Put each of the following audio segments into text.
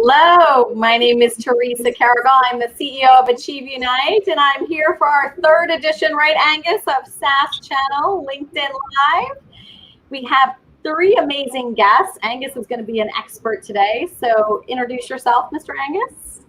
Hello, my name is Theresa Carrigal. I'm the CEO of Achieve Unite, and I'm here for our third edition, right, Angus, of SaaS Channel LinkedIn Live. We have three amazing guests. Angus is going to be an expert today, so introduce yourself, Mr. Angus.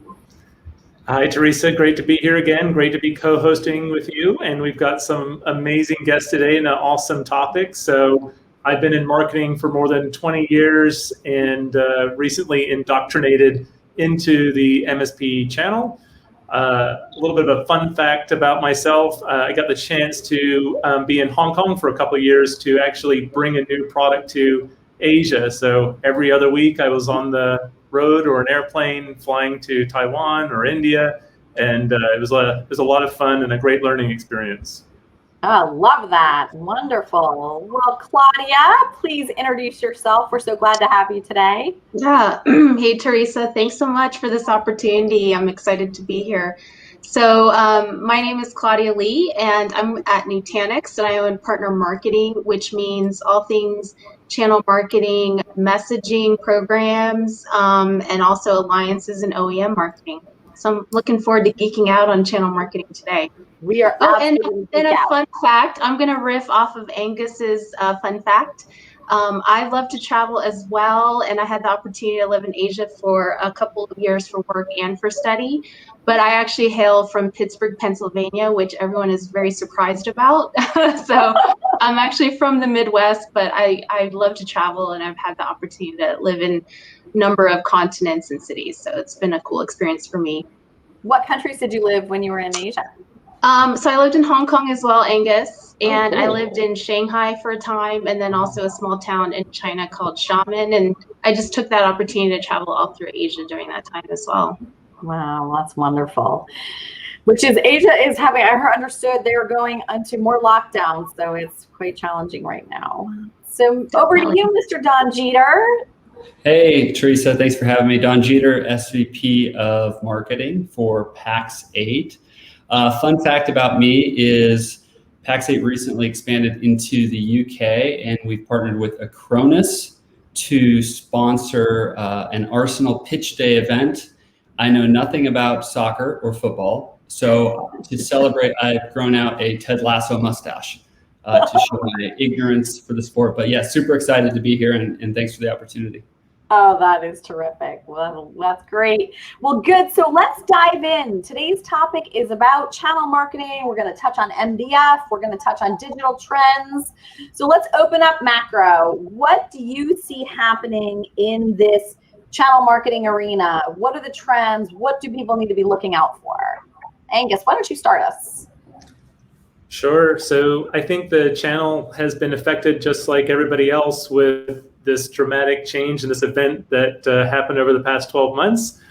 Hi, Theresa. Great to be here again. Great to be co-hosting with you, and we've got some amazing guests today and an awesome topic. So I've been in marketing for more than 20 years and recently indoctrinated into the MSP channel. A little bit of a fun fact about myself. I got the chance to be in Hong Kong for a couple of years to actually bring a new product to Asia. So every other week I was on the road or an airplane flying to Taiwan or India. And it was a lot of fun and a great learning experience. I love that. Wonderful. Well, Claudia, please introduce yourself. We're so glad to have you today. Yeah. Hey, Theresa. Thanks so much for this opportunity. I'm excited to be here. So my name is Claudia Lee, and I'm at Nutanix, and I own partner marketing, which means all things channel marketing, messaging programs, and also alliances and OEM marketing. So I'm looking forward to geeking out on channel marketing today. We are and a fun fact, I'm going to riff off of Angus's fun fact. I love to travel as well, and I had the opportunity to live in Asia for a couple of years for work and for study. But I actually hail from Pittsburgh, Pennsylvania, which everyone is very surprised about. So I'm actually from the Midwest, but I love to travel, and I've had the opportunity to live in a number of continents and cities. So it's been a cool experience for me. What countries did you live when you were in Asia? So I lived in Hong Kong as well, Angus, and I lived in Shanghai for a time, and then also a small town in China called Xiamen, and I just took that opportunity to travel all through Asia during that time as well. Wow, that's wonderful. Which is Asia is having, I understood they're going into more lockdowns, so it's quite challenging right now. So over to you, Mr. Don Jeter. Hey, Theresa, thanks for having me. Don Jeter, SVP of Marketing for Pax8. Fun fact about me is Pax8 recently expanded into the UK, and we've partnered with Acronis to sponsor an Arsenal pitch day event. I know nothing about soccer or football, so to celebrate, I've grown out a Ted Lasso mustache to show my ignorance for the sport. But yeah, super excited to be here, and thanks for the opportunity. Oh, that is terrific. Well, that's great. Well, good. So let's dive in. Today's topic is about channel marketing. We're going to touch on MDF. We're going to touch on digital trends. So let's open up macro. What do you see happening in this channel marketing arena? What are the trends? What do people need to be looking out for? Angus, why don't you start us? Sure. So I think the channel has been affected just like everybody else with this dramatic change in this event that happened over the past 12 months.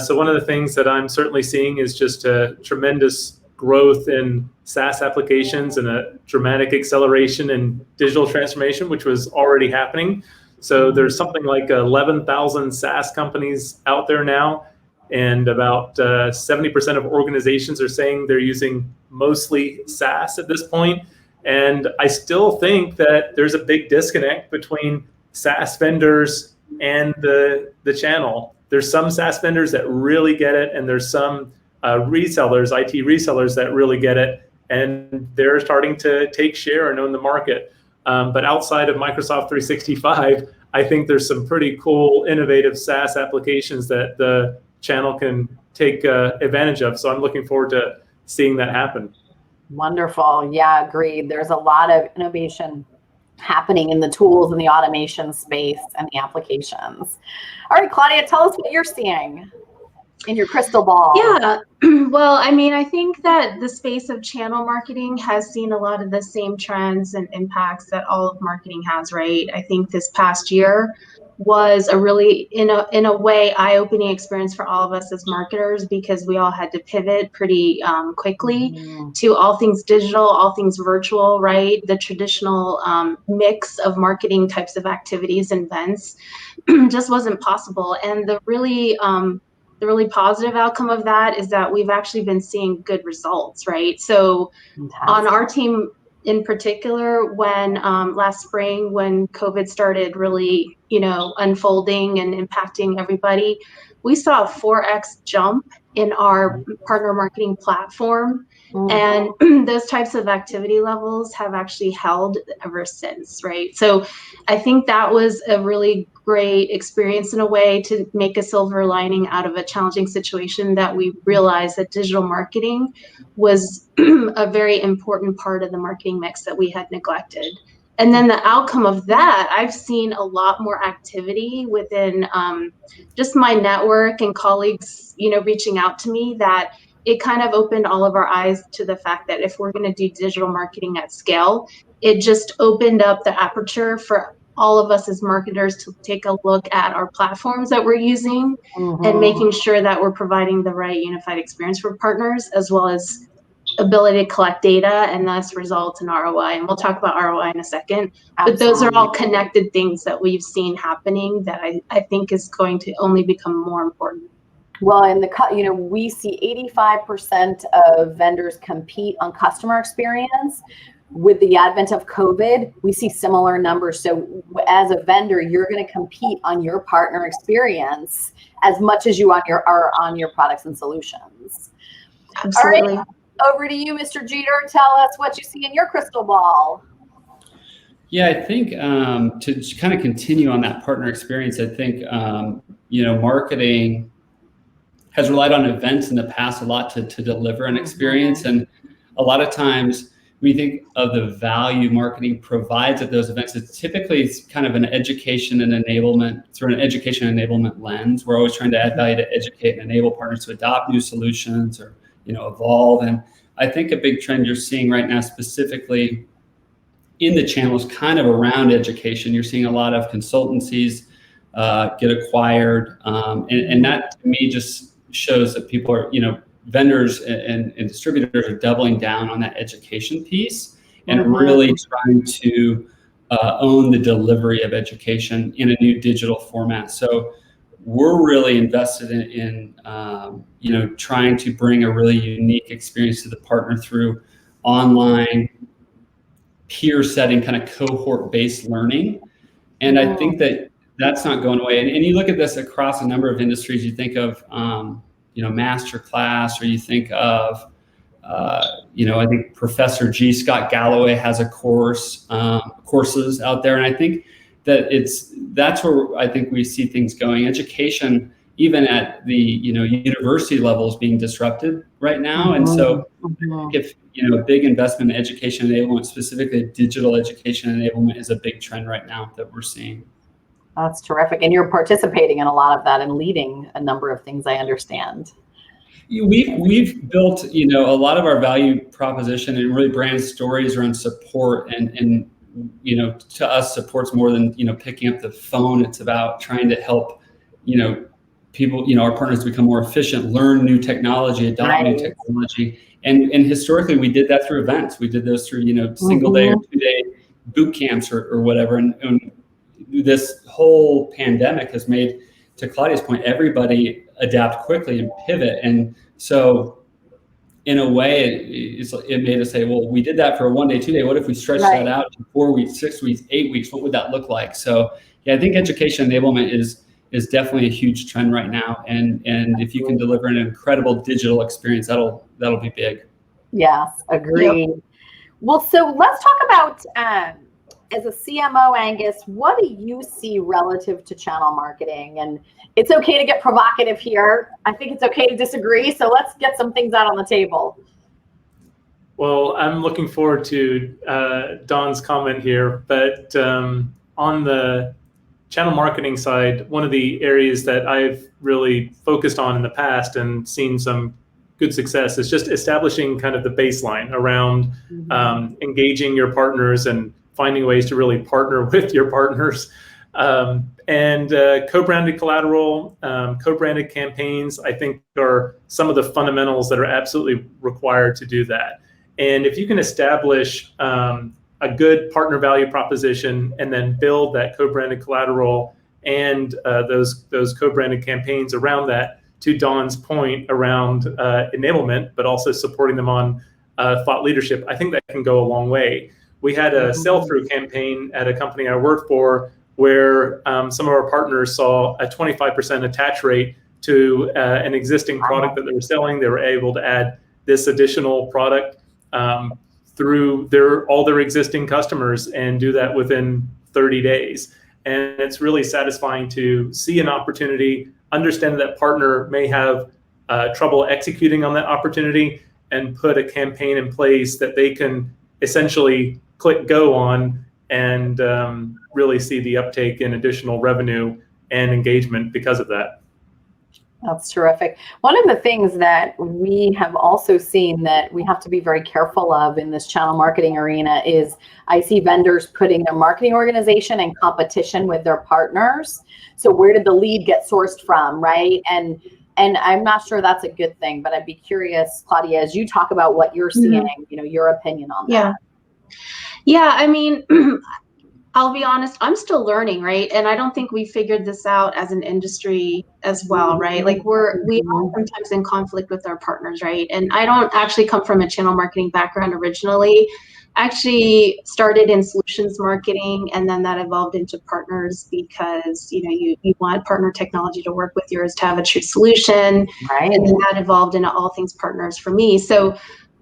So one of the things that I'm certainly seeing is just a tremendous growth in SaaS applications and a dramatic acceleration in digital transformation, which was already happening. So there's something like 11,000 SaaS companies out there now, and about 70% of organizations are saying they're using mostly SaaS at this point. And I still think that there's a big disconnect between SaaS vendors and the channel. There's some SaaS vendors that really get it, and there's some resellers, IT resellers, that really get it, and they're starting to take share and own the market. But outside of Microsoft 365, I think there's some pretty cool, innovative SaaS applications that the channel can take advantage of. So I'm looking forward to seeing that happen. Wonderful. Yeah, agreed. There's a lot of innovation happening in the tools and the automation space and the applications. All right, Claudia, tell us what you're seeing in your crystal ball. Yeah, well, I mean, I think that the space of channel marketing has seen a lot of the same trends and impacts that all of marketing has, right? I think this past year was a really, in a way, eye-opening experience for all of us as marketers, because we all had to pivot pretty quickly to all things digital, all things virtual, right? The traditional mix of marketing types of activities and events just wasn't possible. And the really positive outcome of that is that we've actually been seeing good results, right? So on our team, in particular when last spring, when COVID started really, unfolding and impacting everybody, we saw a 4x jump in our partner marketing platform. And those types of activity levels have actually held ever since, right? So I think that was a really great experience in a way to make a silver lining out of a challenging situation, that we realized that digital marketing was a very important part of the marketing mix that we had neglected. And then the outcome of that, I've seen a lot more activity within just my network and colleagues, reaching out to me, that it kind of opened all of our eyes to the fact that if we're going to do digital marketing at scale, it just opened up the aperture for all of us as marketers to take a look at our platforms that we're using and making sure that we're providing the right unified experience for partners, as well as ability to collect data and thus result in ROI. And we'll talk about ROI in a second. Absolutely. But those are all connected things that we've seen happening that I think is going to only become more important. Well, we see 85% of vendors compete on customer experience. With the advent of COVID, we see similar numbers. So as a vendor, you're going to compete on your partner experience as much as you are on your products and solutions. Absolutely. All right, over to you, Mr. Jeter. Tell us what you see in your crystal ball. Yeah, I think to kind of continue on that partner experience, I think, marketing has relied on events in the past a lot to deliver an experience. And a lot of times we think of the value marketing provides at those events. It's typically kind of an education and enablement, through an education and enablement lens. We're always trying to add value to educate and enable partners to adopt new solutions or, evolve. And I think a big trend you're seeing right now, specifically in the channels kind of around education, you're seeing a lot of consultancies get acquired. And that to me just shows that people are, vendors and distributors are doubling down on that education piece and really trying to own the delivery of education in a new digital format. So we're really invested in trying to bring a really unique experience to the partner through online peer setting, kind of cohort-based learning. And I think that that's not going away. And you look at this across a number of industries. You think of master class, or you think of I think Professor G. Scott Galloway has a courses out there. And I think that that's where I think we see things going. Education, even at the university level, is being disrupted right now. And so if a big investment in education enablement, specifically digital education enablement, is a big trend right now that we're seeing. That's terrific. And you're participating in a lot of that and leading a number of things, I understand. We've built, a lot of our value proposition and really brand stories around support, and to us, support's more than, picking up the phone. It's about trying to help, people, our partners become more efficient, learn new technology, adopt new technology. And historically, we did that through events. We did those through, single day or 2-day boot camps or whatever. And this whole pandemic has made, to Claudia's point, everybody adapt quickly and pivot. And so in a way, it made us say, well, we did that for a 1-day, 2-day. What if we stretched that out to 4 weeks, 6 weeks, 8 weeks? What would that look like? So yeah, I think education enablement is definitely a huge trend right now. And if you can deliver an incredible digital experience, that'll be big. Yes, agreed. Yep. Well, so let's talk about, as a CMO, Angus, what do you see relative to channel marketing? And it's okay to get provocative here. I think it's okay to disagree. So let's get some things out on the table. Well, I'm looking forward to Dawn's comment here. But on the channel marketing side, one of the areas that I've really focused on in the past and seen some good success is just establishing kind of the baseline around engaging your partners and finding ways to really partner with your partners, and co-branded collateral, co-branded campaigns, I think, are some of the fundamentals that are absolutely required to do that. And if you can establish a good partner value proposition and then build that co-branded collateral and those co-branded campaigns around that, to Dawn's point around enablement, but also supporting them on thought leadership, I think that can go a long way. we had a sell-through campaign at a company I worked for where some of our partners saw a 25% attach rate to an existing product that they were selling. They were able to add this additional product through all their existing customers and do that within 30 days. And it's really satisfying to see an opportunity, understand that partner may have trouble executing on that opportunity, and put a campaign in place that they can essentially click go on and really see the uptake in additional revenue and engagement because of that. That's terrific. One of the things that we have also seen that we have to be very careful of in this channel marketing arena is I see vendors putting their marketing organization in competition with their partners. So where did the lead get sourced from, right? And I'm not sure that's a good thing, but I'd be curious, Claudia, as you talk about what you're seeing, your opinion on that. Yeah, I mean, I'll be honest, I'm still learning, right? And I don't think we figured this out as an industry as well, right? Like we are sometimes in conflict with our partners, right? And I don't actually come from a channel marketing background originally. I actually started in solutions marketing, and then that evolved into partners because, you want partner technology to work with yours to have a true solution. Right. And then that evolved into all things partners for me. So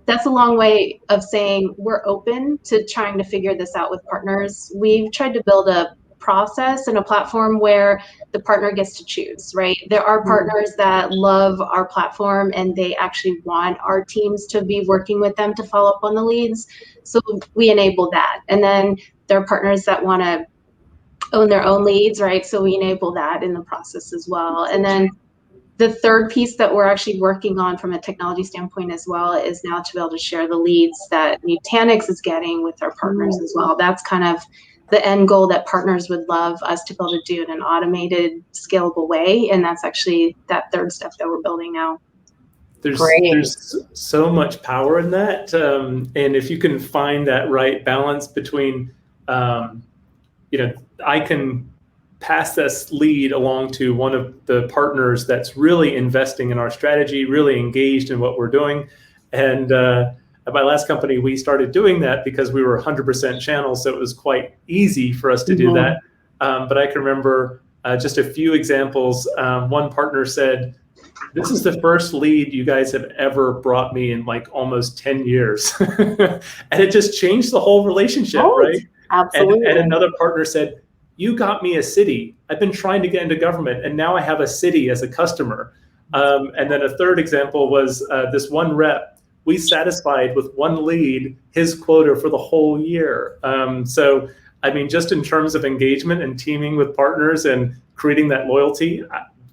that's a long way of saying we're open to trying to figure this out with partners. We've tried to build a process and a platform where the partner gets to choose, right? There are partners that love our platform and they actually want our teams to be working with them to follow up on the leads. So we enable that. And then there are partners that want to own their own leads, right? So we enable that in the process as well. And then the third piece that we're actually working on from a technology standpoint as well is now to be able to share the leads that Nutanix is getting with our partners as well. That's kind of the end goal that partners would love us to be able to do in an automated, scalable way. And that's actually that third step that we're building now. There's so much power in that. And if you can find that right balance between, I can pass this lead along to one of the partners that's really investing in our strategy, really engaged in what we're doing. And at my last company, we started doing that because we were 100% channel, so it was quite easy for us to do that. But I can remember just a few examples. One partner said, "This is the first lead you guys have ever brought me in like almost 10 years." And it just changed the whole relationship, right? Absolutely. And another partner said, "You got me a city. I've been trying to get into government, and now I have a city as a customer." And then a third example was this one rep. We satisfied with one lead his quota for the whole year. So, I mean, just in terms of engagement and teaming with partners and creating that loyalty,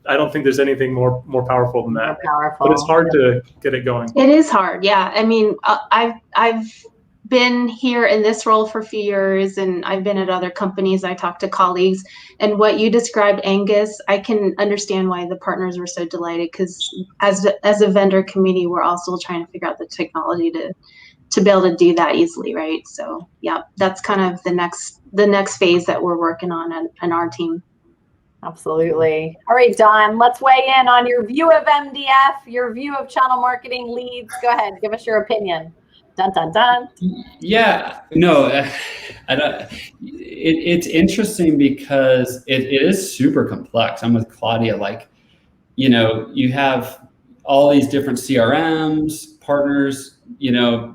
I don't think there's anything more powerful than that. More powerful. But it's hard to get it going. It is hard, yeah. I mean, I've been here in this role for a few years, and I've been at other companies. I talked to colleagues, and what you described, Angus, I can understand why the partners were so delighted, because as a vendor community, we're also trying to figure out the technology to be able to do that easily, right? So yeah, that's kind of the next phase that we're working on in our team. Absolutely. All right, Don, let's weigh in on your view of MDF, your view of channel marketing leads. Go ahead, give us your opinion. Dun, dun, dun. Yeah, no, I don't. It's interesting because it is super complex. I'm with Claudia. Like, you have all these different CRMs, partners,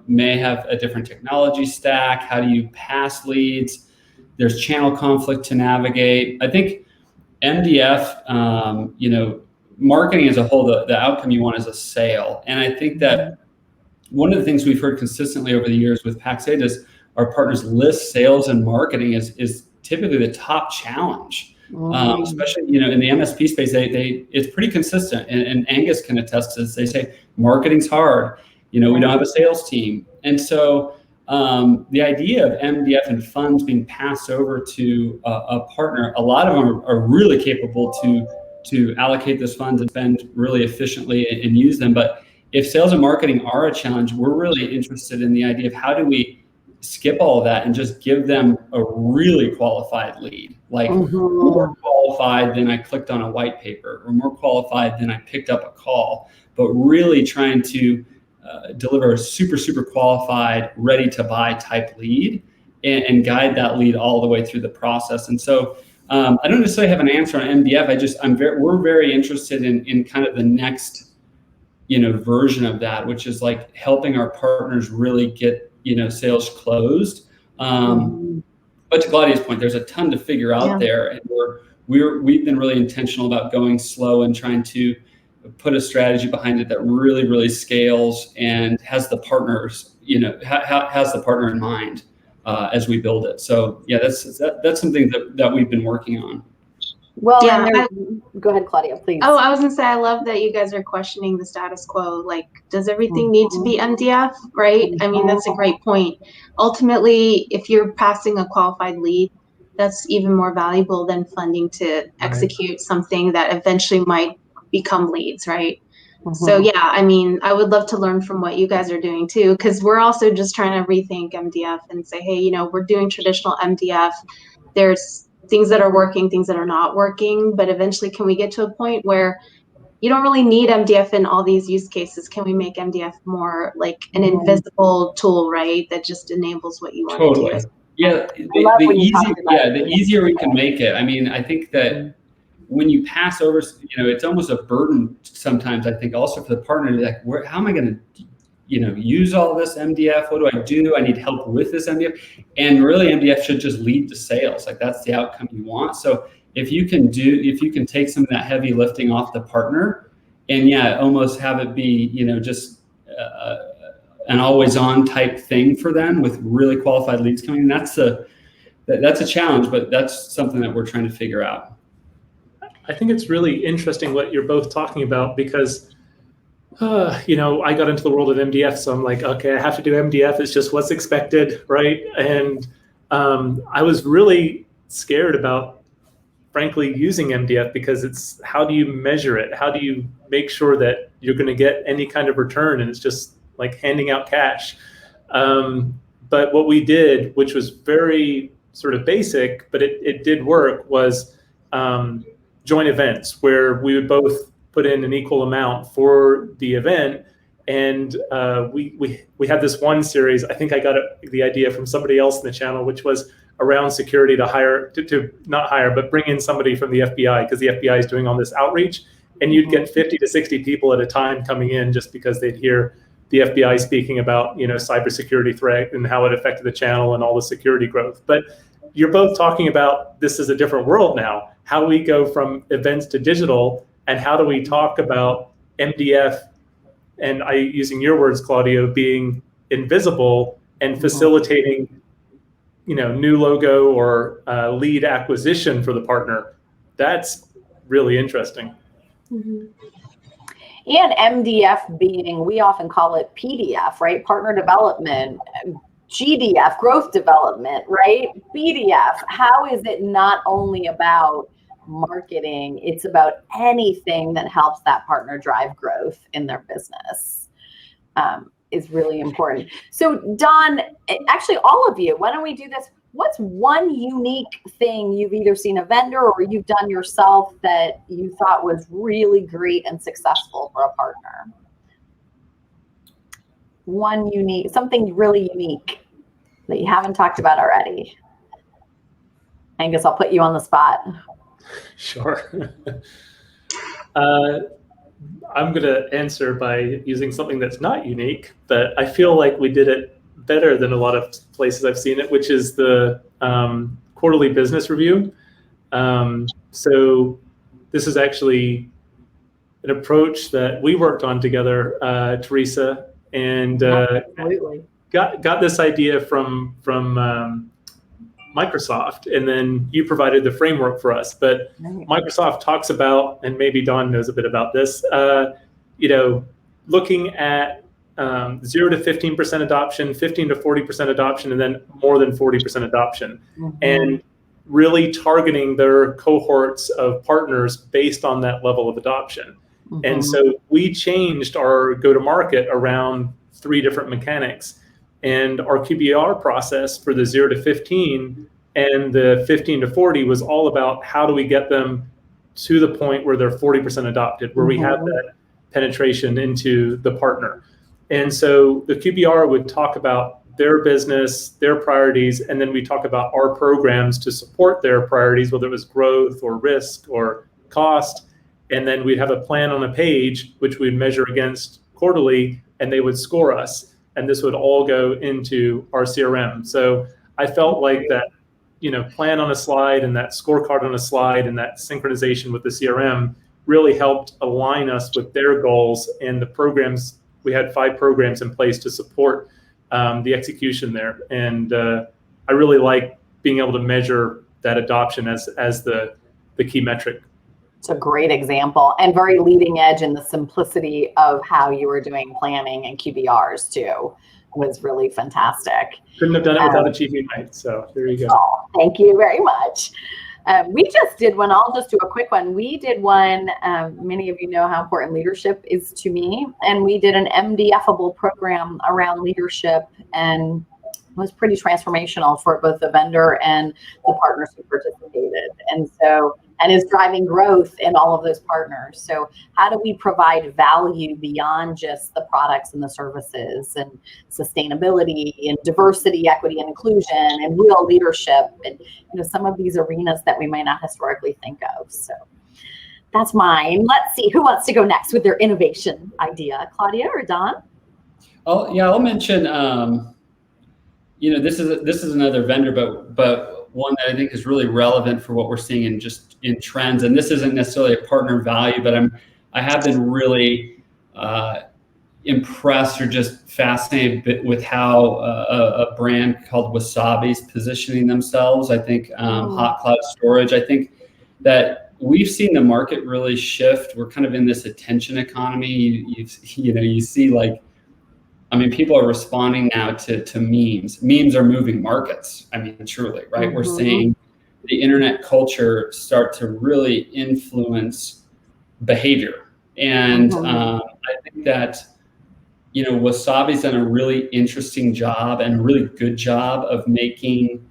may have a different technology stack. How do you pass leads? There's channel conflict to navigate. I think MDF, marketing as a whole, the outcome you want is a sale. And I think that one of the things we've heard consistently over the years with PAX 8 is our partners list sales and marketing is typically the top challenge, especially in the MSP space. It's pretty consistent, and Angus can attest to this. They say marketing's hard. We don't have a sales team, and so the idea of MDF and funds being passed over to a partner, a lot of them are really capable to allocate those funds and spend really efficiently and use them, but if sales and marketing are a challenge, we're really interested in the idea of how do we skip all of that and just give them a really qualified lead, like more qualified than I clicked on a white paper, or more qualified than I picked up a call, but really trying to deliver a super, super qualified, ready to buy type lead. and guide that lead all the way through the process. And so I don't necessarily have an answer on MDF. We're very interested in kind of the next, version of that, which is like helping our partners really get, sales closed. But to Claudia's point, there's a ton to figure out there, and we've been really intentional about going slow and trying to put a strategy behind it that really, really scales and has the partners, has the partner in mind as we build it. So yeah, that's something that we've been working on. Well, go ahead, Claudia, please. Oh, I was gonna say, I love that you guys are questioning the status quo. Like, does everything need to be MDF, right? I mean, that's a great point. Ultimately, if you're passing a qualified lead, that's even more valuable than funding to execute something that eventually might become leads, right? So yeah, I mean, I would love to learn from what you guys are doing too, because we're also just trying to rethink MDF and say, hey, we're doing traditional MDF. There's things that are working, things that are not working, but eventually can we get to a point where you don't really need MDF in all these use cases? Can we make MDF more like an invisible tool, right? That just enables what you want to do. Yeah, the easier we can make it. I mean, I think that when you pass over, it's almost a burden sometimes, I think, also for the partner to be like, how am I going to, use all this MDF? What do I do? I need help with this MDF. And really MDF should just lead to sales. Like that's the outcome you want. So if you can take some of that heavy lifting off the partner and almost have it be, just an always on type thing for them with really qualified leads coming in, that's a challenge, but that's something that we're trying to figure out. I think it's really interesting what you're both talking about because, I got into the world of MDF, so I'm like, okay, I have to do MDF. It's just what's expected, right? And I was really scared about, frankly, using MDF because it's how do you measure it? How do you make sure that you're going to get any kind of return? And it's just like handing out cash. But what we did, which was very sort of basic, but it did work, was joint events where we would both put in an equal amount for the event. And we had this one series, I think I got the idea from somebody else in the channel, which was around security to not hire, but bring in somebody from the FBI because the FBI is doing all this outreach. And you'd get 50 to 60 people at a time coming in just because they'd hear the FBI speaking about, cybersecurity threat and how it affected the channel and all the security growth. But you're both talking about this is a different world now. How we go from events to digital, and how do we talk about MDF, and using your words, Claudia, being invisible and facilitating, new logo or lead acquisition for the partner. That's really interesting. And MDF being, we often call it PDF, right? Partner development, GDF, growth development, right? BDF. How is it not only about marketing, it's about anything that helps that partner drive growth in their business is really important. So Don, actually all of you, why don't we do this? What's one unique thing you've either seen a vendor or you've done yourself that you thought was really great and successful for a partner? Something really unique that you haven't talked about already. Angus, I'll put you on the spot. Sure. I'm going to answer by using something that's not unique, but I feel like we did it better than a lot of places I've seen it, which is the quarterly business review. So this is actually an approach that we worked on together, Theresa, and got this idea from Microsoft, and then you provided the framework for us. But Microsoft talks about, and maybe Don knows a bit about this, looking at 0 to 15% adoption, 15 to 40% adoption, and then more than 40% adoption, and really targeting their cohorts of partners based on that level of adoption. And so we changed our go-to-market around 3 different mechanics. And our QBR process for the 0 to 15 and the 15 to 40 was all about how do we get them to the point where they're 40% adopted, where we have that penetration into the partner. And so the QBR would talk about their business, their priorities, and then we talk about our programs to support their priorities, whether it was growth or risk or cost. And then we'd have a plan on a page, which we'd measure against quarterly, and they would score us. And this would all go into our CRM. So I felt like that, plan on a slide and that scorecard on a slide and that synchronization with the CRM really helped align us with their goals and the programs. We had 5 programs in place to support the execution there. And I really like being able to measure that adoption as the key metric. It's a great example and very leading edge in the simplicity of how you were doing planning and QBRs too. Was really fantastic. Couldn't have done it without a Chief Unite. So there you go. Oh, thank you very much. We just did one. I'll just do a quick one. We did one. Many of you know how important leadership is to me. And we did an MDF-able program around leadership, and it was pretty transformational for both the vendor and the partners who participated. And is driving growth in all of those partners. So how do we provide value beyond just the products and the services, and sustainability and diversity, equity and inclusion, and real leadership, and some of these arenas that we might not historically think of. So that's mine. Let's see who wants to go next with their innovation idea, Claudia or Don? Oh yeah, I'll mention. This is another vendor, but one that I think is really relevant for what we're seeing in trends. And this isn't necessarily a partner value, but I have been really impressed or just fascinated with how a brand called Wasabi is positioning themselves. I think hot cloud storage. I think that we've seen the market really shift. We're kind of in this attention economy. You see people are responding now to memes. Memes are moving markets. Truly, right? Mm-hmm. We're seeing the internet culture start to really influence behavior. And I think that, Wasabi's done a really interesting job and a really good job of making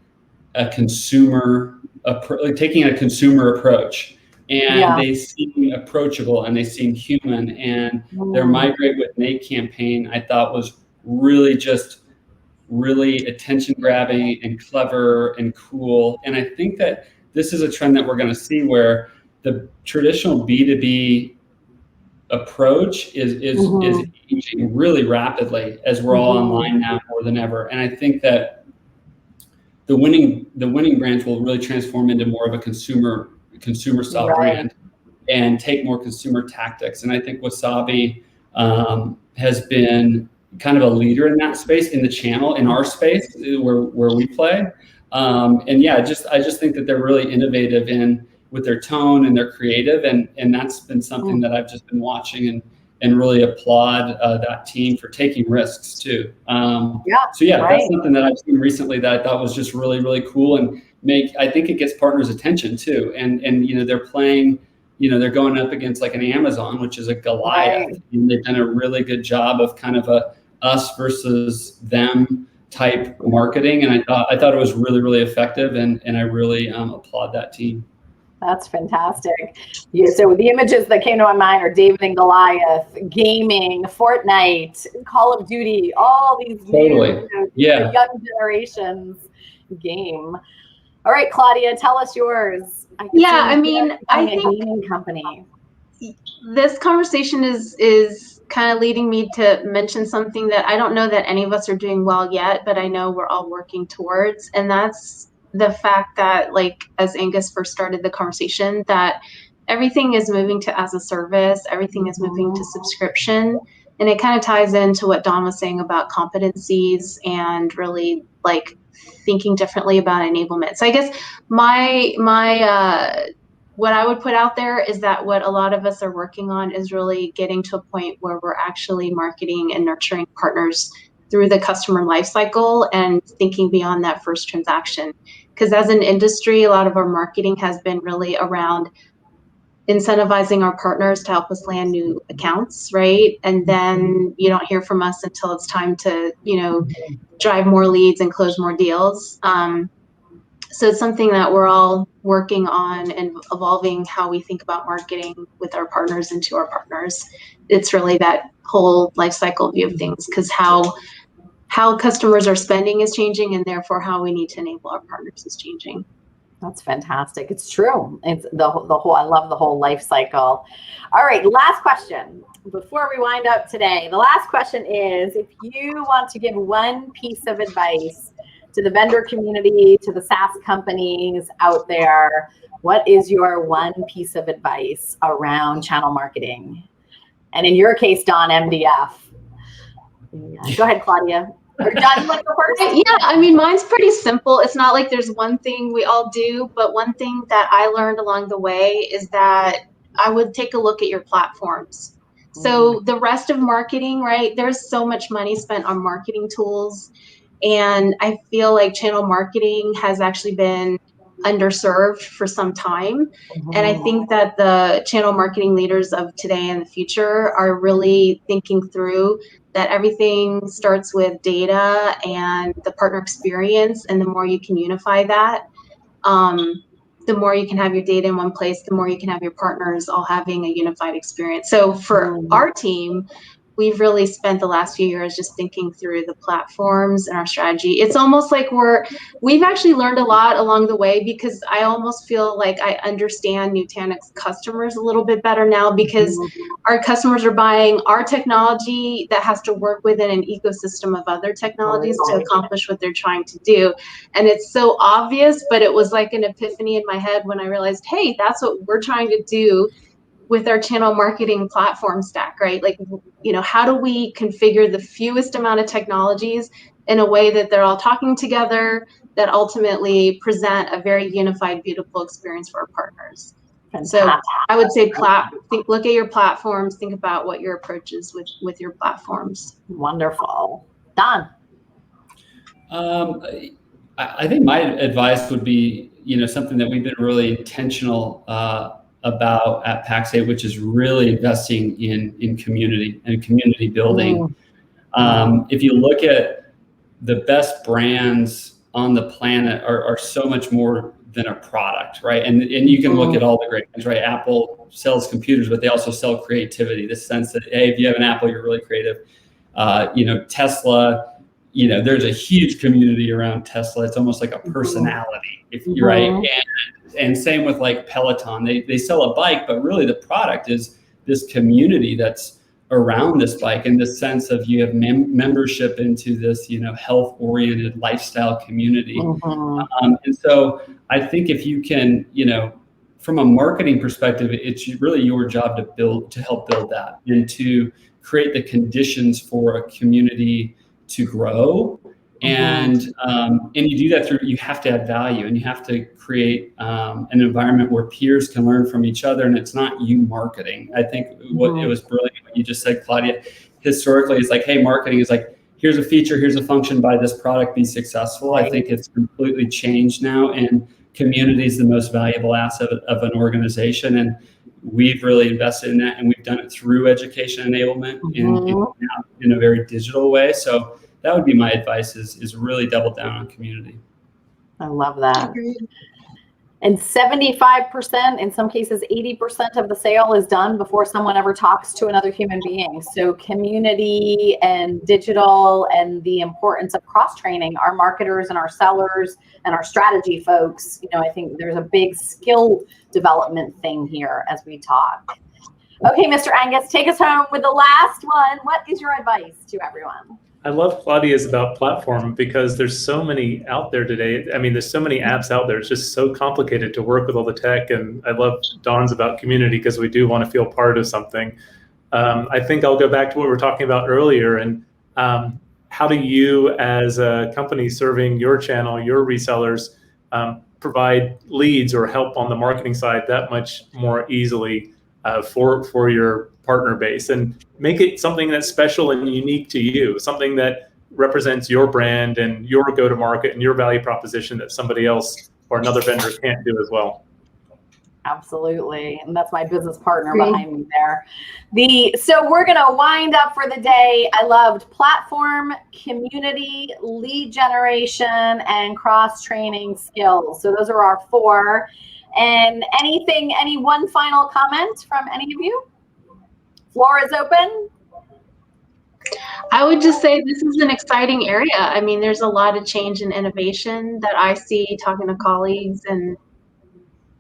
taking a consumer approach. And they seem approachable and they seem human. And their Migrate with Nate campaign, I thought, was really attention grabbing and clever and cool. And I think that this is a trend that we're going to see where the traditional B2B approach is aging really rapidly as we're all online now more than ever. And I think that the winning brands will really transform into more of a consumer style brand and take more consumer tactics. And I think Wasabi has been kind of a leader in that space, in the channel, in our space where we play. I just think that they're really innovative with their tone and their creative. And that's been something that I've just been watching and really applaud that team for taking risks too. That's something that I've seen recently that I thought was just really, really cool, and I think it gets partners' attention too. And they're playing, they're going up against like an Amazon, which is a Goliath. Right. And they've done a really good job of kind of a us versus them type marketing. And I thought it was really, really effective, and I really applaud that team. That's fantastic. Yeah, so the images that came to my mind are David and Goliath, gaming, Fortnite, Call of Duty, all these new, young generations game. All right, Claudia, tell us yours. I think a gaming company. This conversation is kind of leading me to mention something that I don't know that any of us are doing well yet, but I know we're all working towards, and that's the fact that, like, as Angus first started the conversation, that everything is moving to as a service, everything is moving to subscription, and it kind of ties into what Don was saying about competencies and really like thinking differently about enablement. So I guess my what I would put out there is that what a lot of us are working on is really getting to a point where we're actually marketing and nurturing partners through the customer lifecycle and thinking beyond that first transaction. Because as an industry, a lot of our marketing has been really around incentivizing our partners to help us land new accounts, right? And then you don't hear from us until it's time to, drive more leads and close more deals. So it's something that we're all working on and evolving how we think about marketing with our partners and to our partners. It's really that whole life cycle view of things, because how how customers are spending is changing, and therefore how we need to enable our partners is changing. That's fantastic. It's true. It's the whole, I love the whole life cycle. All right, last question before we wind up today. The last question is, if you want to give one piece of advice to the vendor community, to the SaaS companies out there, what is your one piece of advice around channel marketing? And in your case, Don, MDF. Go ahead, Claudia. Or Don, you want to go first? Yeah, I mean, mine's pretty simple. It's not like there's one thing we all do, but one thing that I learned along the way is that I would take a look at your platforms. So the rest of marketing, right? There's so much money spent on marketing tools. And I feel like channel marketing has actually been underserved for some time. And I think that the channel marketing leaders of today and the future are really thinking through that everything starts with data and the partner experience. And the more you can unify that, the more you can have your data in one place, the more you can have your partners all having a unified experience. So for our team, we've really spent the last few years just thinking through the platforms and our strategy. It's almost like we've actually learned a lot along the way, because I almost feel like I understand Nutanix customers a little bit better now, because our customers are buying our technology that has to work within an ecosystem of other technologies to accomplish what they're trying to do. And it's so obvious, but it was like an epiphany in my head when I realized, hey, that's what we're trying to do with our channel marketing platform stack, right? Like, you know, how do we configure the fewest amount of technologies in a way that they're all talking together, that ultimately present a very unified, beautiful experience for our partners? Fantastic. So I would say look at your platforms, think about what your approach is with your platforms. Wonderful. Don. I think my advice would be, you know, something that we've been really intentional about at Pax8, which is really investing in community and community building. If you look at the best brands on the planet are so much more than a product, right? And you can look at all the great things, right? Apple sells computers, but they also sell creativity. The sense that, hey, if you have an Apple, you're really creative. You know, Tesla, you know, there's a huge community around Tesla. It's almost like a personality, if you're right. And same with like Peloton. They sell a bike, but really the product is this community that's around this bike, and this sense of you have membership into this, you know, health-oriented lifestyle community. And so I think if you can, you know, from a marketing perspective, it's really your job to help build that and to create the conditions for a community to grow. And you do that through, you have to add value, and you have to create an environment where peers can learn from each other, and it's not you marketing. I think what it was brilliant what you just said, Claudia. Historically, it's like, hey, marketing is like, here's a feature, here's a function, buy this product, be successful. I think it's completely changed now, and community is the most valuable asset of an organization. And we've really invested in that, and we've done it through education enablement in a very digital way. So that would be my advice, is really double down on community. I love that. And 75%, in some cases 80% of the sale is done before someone ever talks to another human being. So community and digital, and the importance of cross-training our marketers and our sellers and our strategy folks. You know, I think there's a big skill development thing here as we talk. Okay, Mr. Angus, take us home with the last one. What is your advice to everyone? I love Claudia's about platform, because there's so many out there today. I mean, there's so many apps out there. It's just so complicated to work with all the tech. And I love Dawn's about community, because we do want to feel part of something. I think I'll go back to what we were talking about earlier. And how do you, as a company serving your channel, your resellers, provide leads or help on the marketing side that much more easily for your partner base, and make it something that's special and unique to you, something that represents your brand and your go-to-market and your value proposition that somebody else or another vendor can't do as well. Absolutely. And that's my business partner behind me there. So we're going to wind up for the day. I loved platform, community, lead generation, and cross-training skills. So those are our 4. And any one final comment from any of you? Floor is open. I would just say this is an exciting area. I mean, there's a lot of change and innovation that I see talking to colleagues, and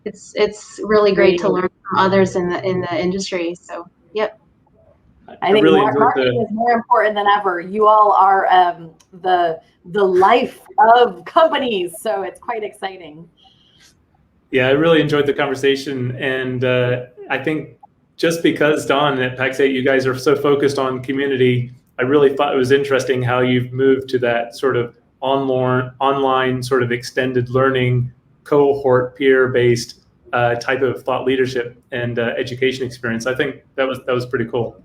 it's really great to learn from others in the industry. So, yep. I think really marketing is more important than ever. You all are the life of companies, so it's quite exciting. Yeah, I really enjoyed the conversation, and I think just because, Dawn, at Pax8, you guys are so focused on community, I really thought it was interesting how you've moved to that sort of online sort of extended learning, cohort peer-based type of thought leadership and education experience. I think that was pretty cool.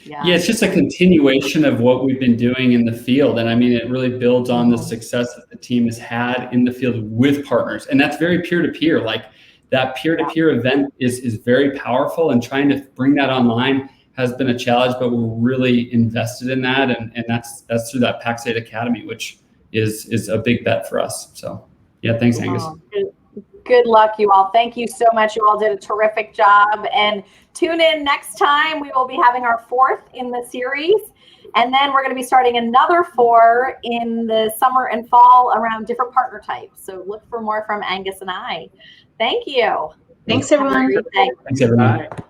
Yeah, it's just a continuation of what we've been doing in the field. And I mean, it really builds on the success that the team has had in the field with partners. And that's very peer-to-peer. Like that peer-to-peer event is very powerful, and trying to bring that online has been a challenge, but we're really invested in that. And that's through that Pax8 Academy, which is a big bet for us. So yeah, thanks, Angus. Good luck, you all. Thank you so much. You all did a terrific job. And tune in next time. We will be having our 4th in the series. And then we're going to be starting another 4 in the summer and fall around different partner types. So look for more from Angus and I. Thank you. Thanks, everyone. Thanks, everyone. Bye.